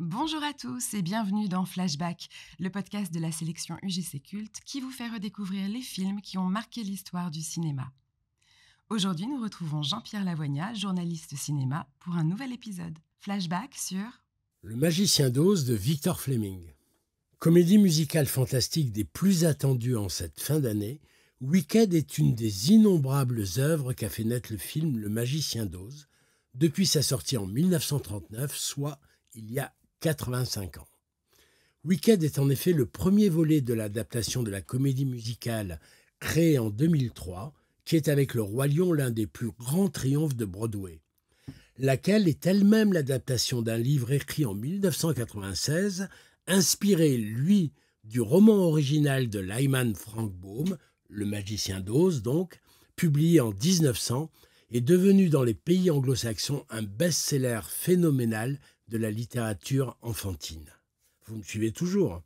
Bonjour à tous et bienvenue dans Flashback, le podcast de la sélection UGC Culte qui vous fait redécouvrir les films qui ont marqué l'histoire du cinéma. Aujourd'hui, nous retrouvons Jean-Pierre Lavoignat, journaliste cinéma, pour un nouvel épisode. Flashback sur Le Magicien d'Oz de Victor Fleming. Comédie musicale fantastique des plus attendues en cette fin d'année, Wicked est une des innombrables œuvres qu'a fait naître le film Le Magicien d'Oz, depuis sa sortie en 1939, soit il y a 85 ans. Wicked est en effet le premier volet de l'adaptation de la comédie musicale créée en 2003, qui est avec le Roi Lion l'un des plus grands triomphes de Broadway, laquelle est elle-même l'adaptation d'un livre écrit en 1996, inspiré, lui, du roman original de Lyman Frank Baum, Le Magicien d'Oz donc, publié en 1900 et devenu dans les pays anglo-saxons un best-seller phénoménal de la littérature enfantine. Vous me suivez toujours?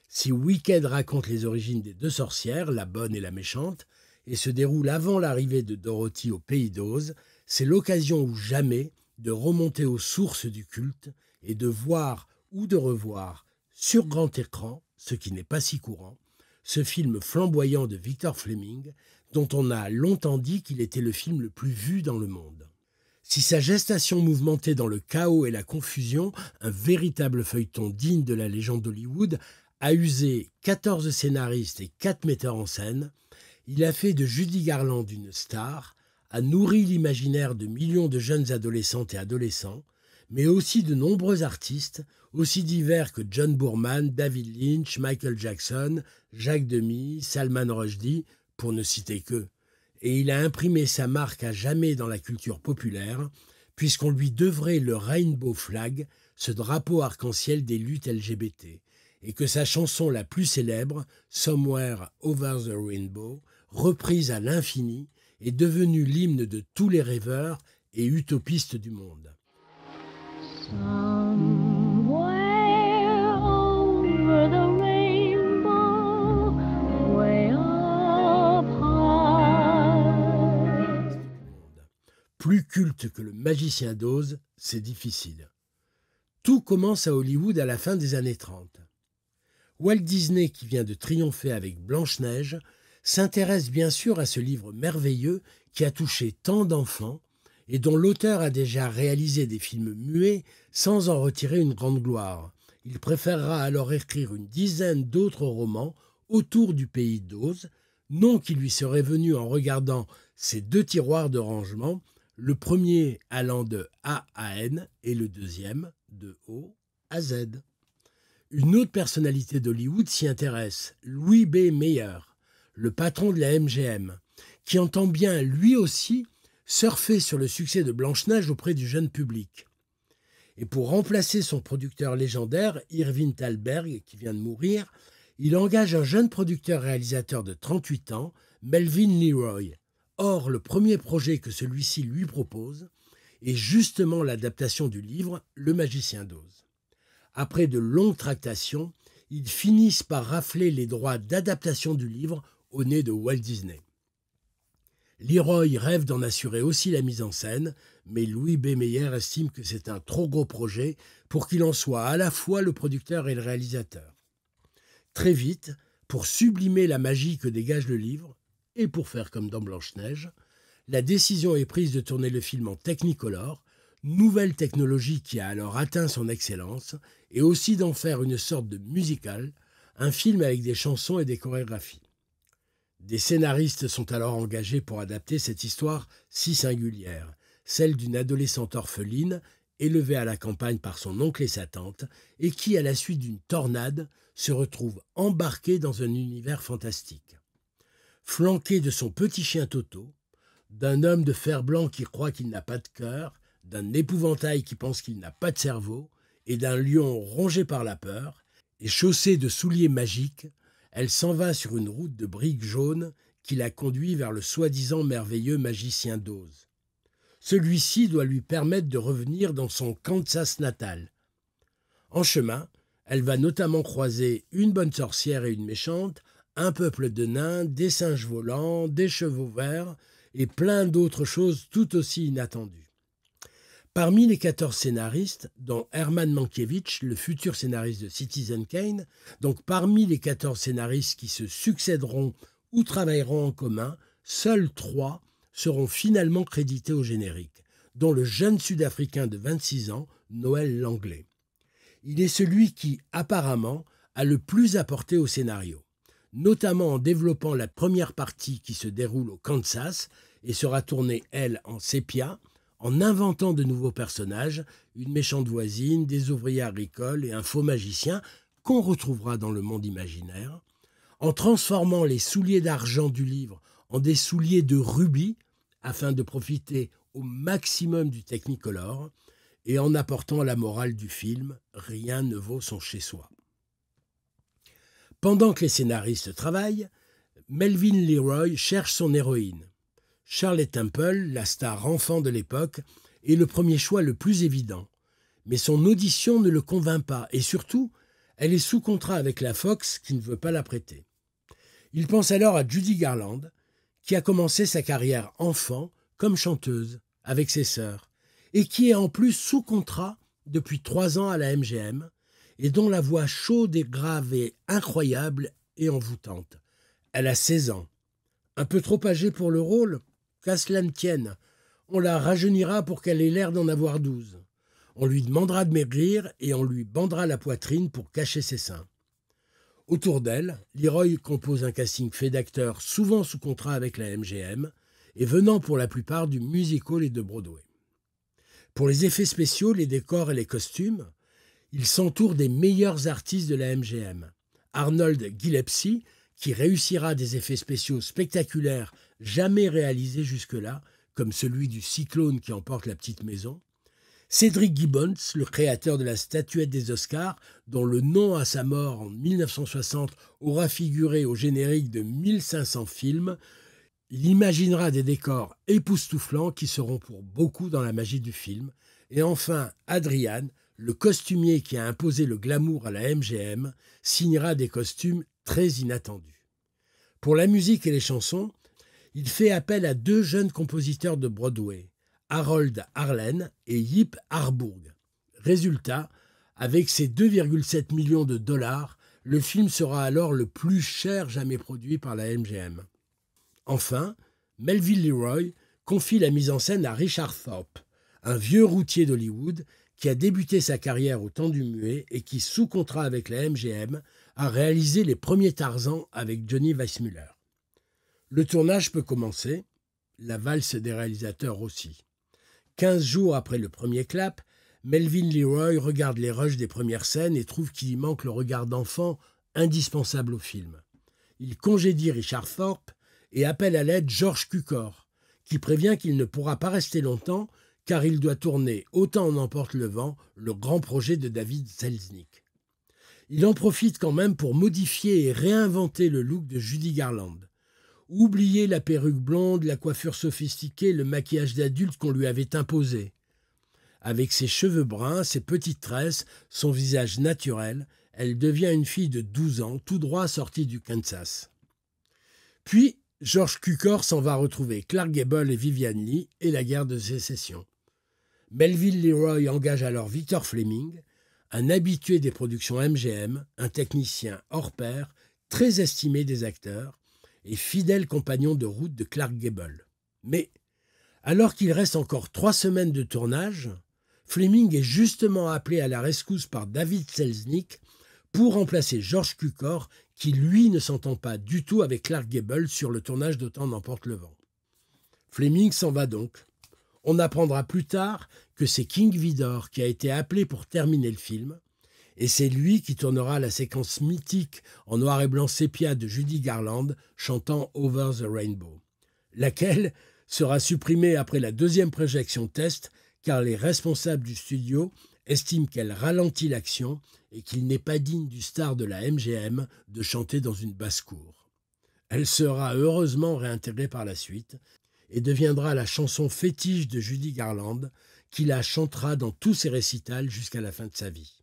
Si Wicked raconte les origines des deux sorcières, la bonne et la méchante, et se déroule avant l'arrivée de Dorothy au pays d'Oz, c'est l'occasion ou jamais de remonter aux sources du culte et de voir ou de revoir sur grand écran, ce qui n'est pas si courant, ce film flamboyant de Victor Fleming, dont on a longtemps dit qu'il était le film le plus vu dans le monde. Si sa gestation mouvementée dans le chaos et la confusion, un véritable feuilleton digne de la légende d'Hollywood, a usé 14 scénaristes et 4 metteurs en scène, il a fait de Judy Garland une star, a nourri l'imaginaire de millions de jeunes adolescentes et adolescents, mais aussi de nombreux artistes, aussi divers que John Boorman, David Lynch, Michael Jackson, Jacques Demy, Salman Rushdie, pour ne citer qu'eux. Et il a imprimé sa marque à jamais dans la culture populaire, puisqu'on lui devrait le Rainbow Flag, ce drapeau arc-en-ciel des luttes LGBT, et que sa chanson la plus célèbre, Somewhere Over the Rainbow, reprise à l'infini, est devenue l'hymne de tous les rêveurs et utopistes du monde. Somewhere over the rainbow, way up high. Plus culte que Le Magicien d'Oz, c'est difficile. Tout commence à Hollywood à la fin des années 30. Walt Disney, qui vient de triompher avec Blanche-Neige, s'intéresse bien sûr à ce livre merveilleux qui a touché tant d'enfants et dont l'auteur a déjà réalisé des films muets sans en retirer une grande gloire. Il préférera alors écrire une dizaine d'autres romans autour du pays d'Oz, nom qui lui serait venu en regardant ses 2 tiroirs de rangement, le premier allant de A à N et le deuxième de O à Z. Une autre personnalité d'Hollywood s'y intéresse, Louis B. Mayer, le patron de la MGM, qui entend bien, lui aussi, surfer sur le succès de Blanche-Neige auprès du jeune public. Et pour remplacer son producteur légendaire, Irving Thalberg, qui vient de mourir, il engage un jeune producteur-réalisateur de 38 ans, Melvin Leroy. Or, le premier projet que celui-ci lui propose est justement l'adaptation du livre Le Magicien d'Oz. Après de longues tractations, ils finissent par rafler les droits d'adaptation du livre au nez de Walt Disney. Leroy rêve d'en assurer aussi la mise en scène, mais Louis B. Mayer estime que c'est un trop gros projet pour qu'il en soit à la fois le producteur et le réalisateur. Très vite, pour sublimer la magie que dégage le livre, et pour faire comme dans Blanche-Neige, la décision est prise de tourner le film en Technicolor, nouvelle technologie qui a alors atteint son excellence, et aussi d'en faire une sorte de musical, un film avec des chansons et des chorégraphies. Des scénaristes sont alors engagés pour adapter cette histoire si singulière, celle d'une adolescente orpheline, élevée à la campagne par son oncle et sa tante, et qui, à la suite d'une tornade, se retrouve embarquée dans un univers fantastique. Flanquée de son petit chien Toto, d'un homme de fer blanc qui croit qu'il n'a pas de cœur, d'un épouvantail qui pense qu'il n'a pas de cerveau, et d'un lion rongé par la peur, et chaussée de souliers magiques, elle s'en va sur une route de briques jaunes qui la conduit vers le soi-disant merveilleux magicien d'Oz. Celui-ci doit lui permettre de revenir dans son Kansas natal. En chemin, elle va notamment croiser une bonne sorcière et une méchante, un peuple de nains, des singes volants, des chevaux verts et plein d'autres choses tout aussi inattendues. Parmi les 14 scénaristes, dont Herman Mankiewicz, le futur scénariste de Citizen Kane, donc parmi les 14 scénaristes qui se succéderont ou travailleront en commun, seuls 3 seront finalement crédités au générique, dont le jeune Sud-Africain de 26 ans, Noël Langlais. Il est celui qui, apparemment, a le plus apporté au scénario, notamment en développant la première partie qui se déroule au Kansas et sera tournée, elle, en sépia, en inventant de nouveaux personnages, une méchante voisine, des ouvriers agricoles et un faux magicien qu'on retrouvera dans le monde imaginaire, en transformant les souliers d'argent du livre en des souliers de rubis afin de profiter au maximum du Technicolor et en apportant la morale du film « Rien ne vaut son chez-soi ». Pendant que les scénaristes travaillent, Melvin Leroy cherche son héroïne. Shirley Temple, la star enfant de l'époque, est le premier choix le plus évident. Mais son audition ne le convainc pas et surtout, elle est sous contrat avec la Fox qui ne veut pas la prêter. Il pense alors à Judy Garland, qui a commencé sa carrière enfant comme chanteuse avec ses sœurs et qui est en plus sous contrat depuis 3 ans à la MGM et dont la voix chaude et grave est incroyable et envoûtante. Elle a 16 ans. Un peu trop âgée pour le rôle ? Qu'à cela ne tienne, on la rajeunira pour qu'elle ait l'air d'en avoir 12. On lui demandera de maigrir et on lui bandera la poitrine pour cacher ses seins. Autour d'elle, Leroy compose un casting fait d'acteurs souvent sous contrat avec la MGM et venant pour la plupart du music-hall et de Broadway. Pour les effets spéciaux, les décors et les costumes, il s'entoure des meilleurs artistes de la MGM. Arnold Gillespie, qui réussira des effets spéciaux spectaculaires jamais réalisés jusque-là, comme celui du cyclone qui emporte la petite maison. Cédric Gibbons, le créateur de la statuette des Oscars, dont le nom à sa mort en 1960 aura figuré au générique de 1500 films, il imaginera des décors époustouflants qui seront pour beaucoup dans la magie du film. Et enfin, Adrian, le costumier qui a imposé le glamour à la MGM, signera des costumes très inattendus. Pour la musique et les chansons, il fait appel à 2 jeunes compositeurs de Broadway, Harold Arlen et Yip Harburg. Résultat, avec ses 2,7 millions de dollars, le film sera alors le plus cher jamais produit par la MGM. Enfin, Melvin Leroy confie la mise en scène à Richard Thorpe, un vieux routier d'Hollywood qui a débuté sa carrière au temps du muet et qui, sous contrat avec la MGM, a réalisé les premiers Tarzan avec Johnny Weissmuller. Le tournage peut commencer, la valse des réalisateurs aussi. 15 jours après le premier clap, Melvin Leroy regarde les rushs des premières scènes et trouve qu'il y manque le regard d'enfant indispensable au film. Il congédie Richard Thorpe et appelle à l'aide George Cukor, qui prévient qu'il ne pourra pas rester longtemps car il doit tourner Autant en emporte le vent, le grand projet de David Selznick. Il en profite quand même pour modifier et réinventer le look de Judy Garland. Oublier la perruque blonde, la coiffure sophistiquée, le maquillage d'adulte qu'on lui avait imposé. Avec ses cheveux bruns, ses petites tresses, son visage naturel, elle devient une fille de 12 ans, tout droit sortie du Kansas. Puis, George Cukor s'en va retrouver Clark Gable et Vivian Leigh et la guerre de sécession. Melvin Leroy engage alors Victor Fleming, un habitué des productions MGM, un technicien hors pair, très estimé des acteurs et fidèle compagnon de route de Clark Gable. Mais, alors qu'il reste encore 3 semaines de tournage, Fleming est justement appelé à la rescousse par David Selznick pour remplacer George Cukor, qui lui ne s'entend pas du tout avec Clark Gable sur le tournage d'Autant n'emporte le vent. Fleming s'en va donc. On apprendra plus tard que c'est King Vidor qui a été appelé pour terminer le film, et c'est lui qui tournera la séquence mythique en noir et blanc sépia de Judy Garland chantant Over the Rainbow, laquelle sera supprimée après la 2e projection test car les responsables du studio estiment qu'elle ralentit l'action et qu'il n'est pas digne du star de la MGM de chanter dans une basse-cour. Elle sera heureusement réintégrée par la suite et deviendra la chanson fétiche de Judy Garland, qui la chantera dans tous ses récitals jusqu'à la fin de sa vie.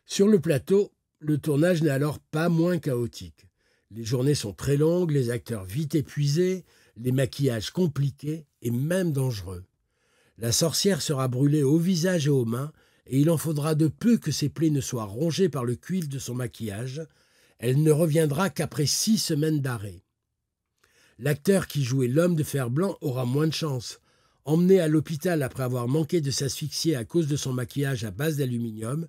Sur le plateau, le tournage n'est alors pas moins chaotique. Les journées sont très longues, les acteurs vite épuisés, les maquillages compliqués et même dangereux. La sorcière sera brûlée au visage et aux mains, et il en faudra de peu que ses plaies ne soient rongées par le cuivre de son maquillage. Elle ne reviendra qu'après 6 semaines d'arrêt. L'acteur qui jouait l'homme de fer blanc aura moins de chance. Emmené à l'hôpital après avoir manqué de s'asphyxier à cause de son maquillage à base d'aluminium,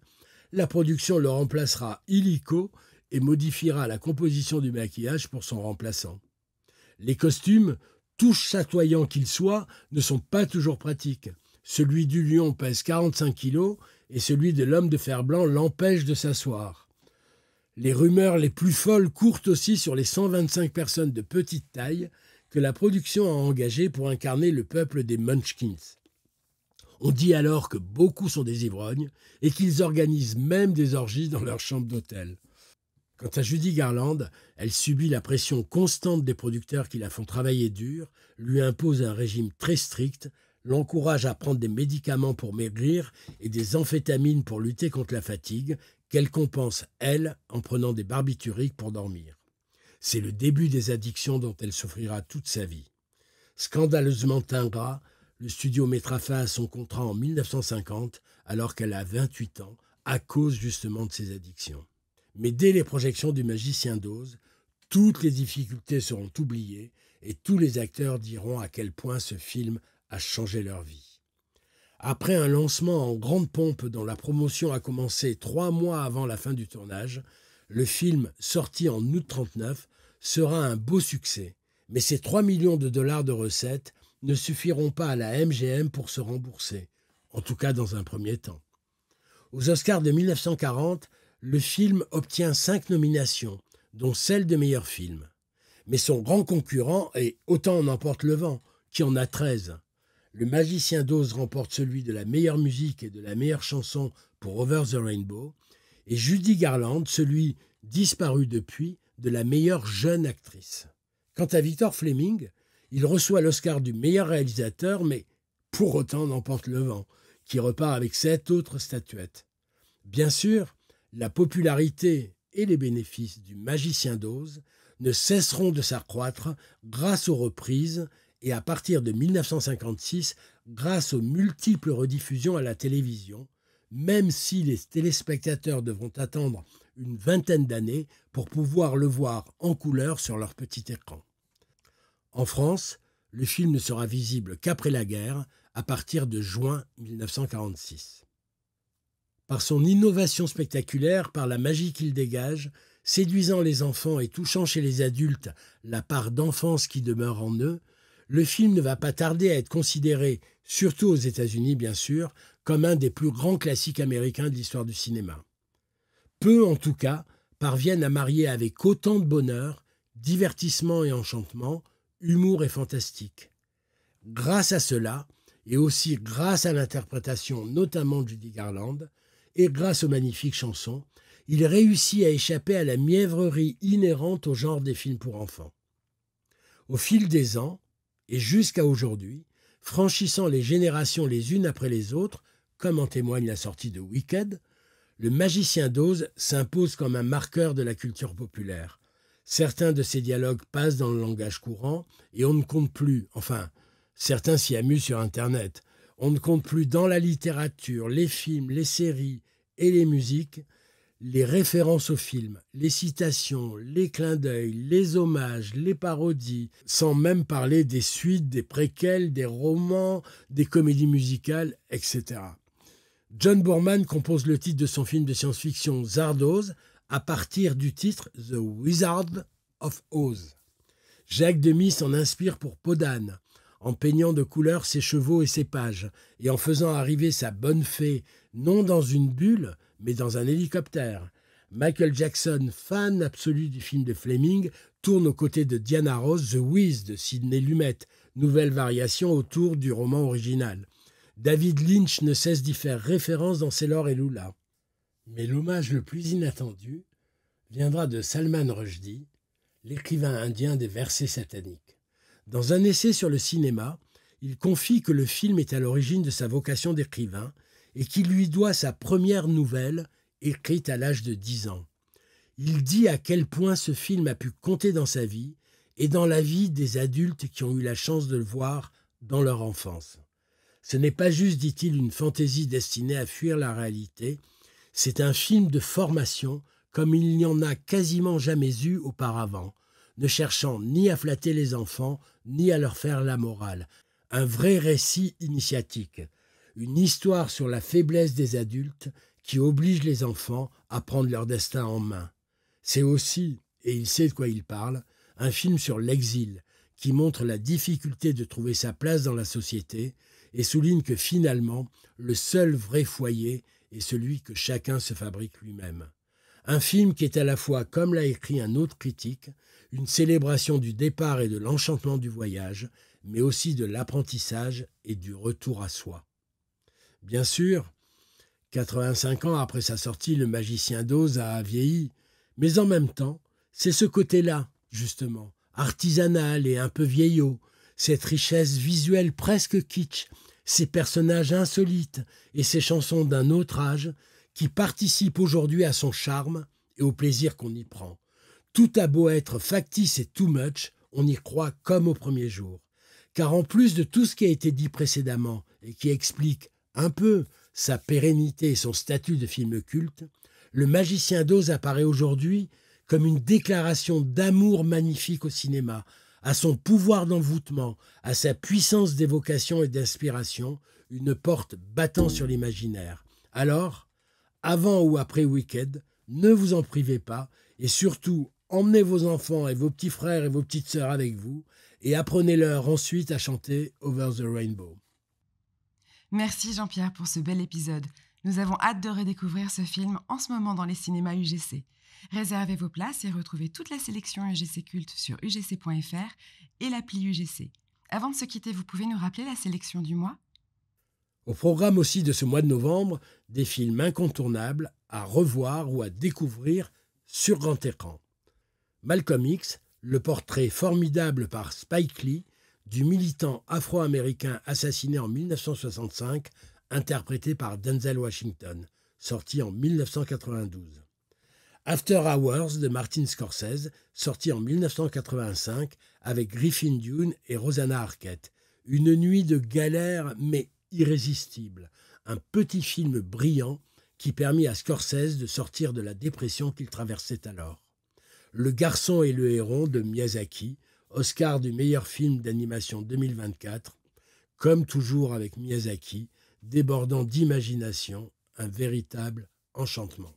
la production le remplacera illico et modifiera la composition du maquillage pour son remplaçant. Les costumes, tout chatoyants qu'ils soient, ne sont pas toujours pratiques. Celui du lion pèse 45 kilos et celui de l'homme de fer blanc l'empêche de s'asseoir. Les rumeurs les plus folles courent aussi sur les 125 personnes de petite taille que la production a engagées pour incarner le peuple des Munchkins. On dit alors que beaucoup sont des ivrognes et qu'ils organisent même des orgies dans leur chambre d'hôtel. Quant à Judy Garland, elle subit la pression constante des producteurs qui la font travailler dur, lui imposent un régime très strict, l'encouragent à prendre des médicaments pour maigrir et des amphétamines pour lutter contre la fatigue, qu'elle compense, elle, en prenant des barbituriques pour dormir. C'est le début des addictions dont elle souffrira toute sa vie. Scandaleusement ingrat, le studio mettra fin à son contrat en 1950, alors qu'elle a 28 ans, à cause justement de ses addictions. Mais dès les projections du Magicien d'Oz, toutes les difficultés seront oubliées et tous les acteurs diront à quel point ce film a changé leur vie. Après un lancement en grande pompe dont la promotion a commencé 3 mois avant la fin du tournage, le film, sorti en août 1939, sera un beau succès. Mais ces 3 millions de dollars de recettes ne suffiront pas à la MGM pour se rembourser, en tout cas dans un premier temps. Aux Oscars de 1940, le film obtient 5 nominations, dont celle de meilleur film. Mais son grand concurrent est Autant en emporte le vent, qui en a 13. Le Magicien d'Oz remporte celui de la meilleure musique et de la meilleure chanson pour Over the Rainbow, et Judy Garland, celui, disparu depuis, de la meilleure jeune actrice. Quant à Victor Fleming, il reçoit l'Oscar du meilleur réalisateur, mais Pour autant n'emporte le vent, qui repart avec 7 autres statuettes. Bien sûr, la popularité et les bénéfices du Magicien d'Oz ne cesseront de s'accroître grâce aux reprises et à partir de 1956, grâce aux multiples rediffusions à la télévision, même si les téléspectateurs devront attendre une vingtaine d'années pour pouvoir le voir en couleur sur leur petit écran. En France, le film ne sera visible qu'après la guerre, à partir de juin 1946. Par son innovation spectaculaire, par la magie qu'il dégage, séduisant les enfants et touchant chez les adultes la part d'enfance qui demeure en eux, le film ne va pas tarder à être considéré, surtout aux États-Unis bien sûr, comme un des plus grands classiques américains de l'histoire du cinéma. Peu, en tout cas, parviennent à marier avec autant de bonheur, divertissement et enchantement, humour et fantastique. Grâce à cela, et aussi grâce à l'interprétation notamment de Judy Garland, et grâce aux magnifiques chansons, il réussit à échapper à la mièvrerie inhérente au genre des films pour enfants. Au fil des ans, et jusqu'à aujourd'hui, franchissant les générations les unes après les autres, comme en témoigne la sortie de Wicked, le Magicien d'Oz s'impose comme un marqueur de la culture populaire. Certains de ses dialogues passent dans le langage courant et on ne compte plus, enfin, certains s'y amusent sur Internet, on ne compte plus dans la littérature, les films, les séries et les musiques, les références aux films, les citations, les clins d'œil, les hommages, les parodies, sans même parler des suites, des préquels, des romans, des comédies musicales, etc. John Boorman compose le titre de son film de science-fiction Zardoz à partir du titre The Wizard of Oz. Jacques Demy s'en inspire pour Podane, en peignant de couleurs ses chevaux et ses pages, et en faisant arriver sa bonne fée, non dans une bulle, mais dans un hélicoptère. Michael Jackson, fan absolu du film de Fleming, tourne aux côtés de Diana Ross The Wiz de Sidney Lumet, nouvelle variation autour du roman original. David Lynch ne cesse d'y faire référence dans Sailor et Lula. Mais l'hommage le plus inattendu viendra de Salman Rushdie, l'écrivain indien des versets sataniques. Dans un essai sur le cinéma, il confie que le film est à l'origine de sa vocation d'écrivain et qu'il lui doit sa première nouvelle, écrite à l'âge de 10 ans. Il dit à quel point ce film a pu compter dans sa vie et dans la vie des adultes qui ont eu la chance de le voir dans leur enfance. Ce n'est pas juste, dit-il, une fantaisie destinée à fuir la réalité, c'est un film de formation comme il n'y en a quasiment jamais eu auparavant, ne cherchant ni à flatter les enfants, ni à leur faire la morale. Un vrai récit initiatique, une histoire sur la faiblesse des adultes qui oblige les enfants à prendre leur destin en main. C'est aussi, et il sait de quoi il parle, un film sur l'exil, qui montre la difficulté de trouver sa place dans la société et souligne que finalement, le seul vrai foyer est celui que chacun se fabrique lui-même. Un film qui est à la fois, comme l'a écrit un autre critique, une célébration du départ et de l'enchantement du voyage, mais aussi de l'apprentissage et du retour à soi. Bien sûr, 85 ans après sa sortie, Le Magicien d'Oz a vieilli, mais en même temps, c'est ce côté-là, justement, artisanal et un peu vieillot, cette richesse visuelle presque kitsch, ces personnages insolites et ces chansons d'un autre âge qui participent aujourd'hui à son charme et au plaisir qu'on y prend. Tout a beau être factice et too much, on y croit comme au premier jour. Car en plus de tout ce qui a été dit précédemment et qui explique un peu sa pérennité et son statut de film culte, Le Magicien d'Oz apparaît aujourd'hui comme une déclaration d'amour magnifique au cinéma, à son pouvoir d'envoûtement, à sa puissance d'évocation et d'inspiration, une porte battant sur l'imaginaire. Alors, avant ou après Wicked, ne vous en privez pas et surtout emmenez vos enfants et vos petits frères et vos petites sœurs avec vous et apprenez-leur ensuite à chanter Over the Rainbow. Merci Jean-Pierre pour ce bel épisode. Nous avons hâte de redécouvrir ce film en ce moment dans les cinémas UGC. Réservez vos places et retrouvez toute la sélection UGC Culte sur ugc.fr et l'appli UGC. Avant de se quitter, vous pouvez nous rappeler la sélection du mois ? Au programme aussi de ce mois de novembre, des films incontournables à revoir ou à découvrir sur grand écran. Malcolm X, le portrait formidable par Spike Lee du militant afro-américain assassiné en 1965, interprété par Denzel Washington, sorti en 1992. After Hours de Martin Scorsese, sorti en 1985 avec Griffin Dunne et Rosanna Arquette. Une nuit de galère mais irrésistible. Un petit film brillant qui permit à Scorsese de sortir de la dépression qu'il traversait alors. Le garçon et le héron de Miyazaki, Oscar du meilleur film d'animation 2024, comme toujours avec Miyazaki, débordant d'imagination, un véritable enchantement.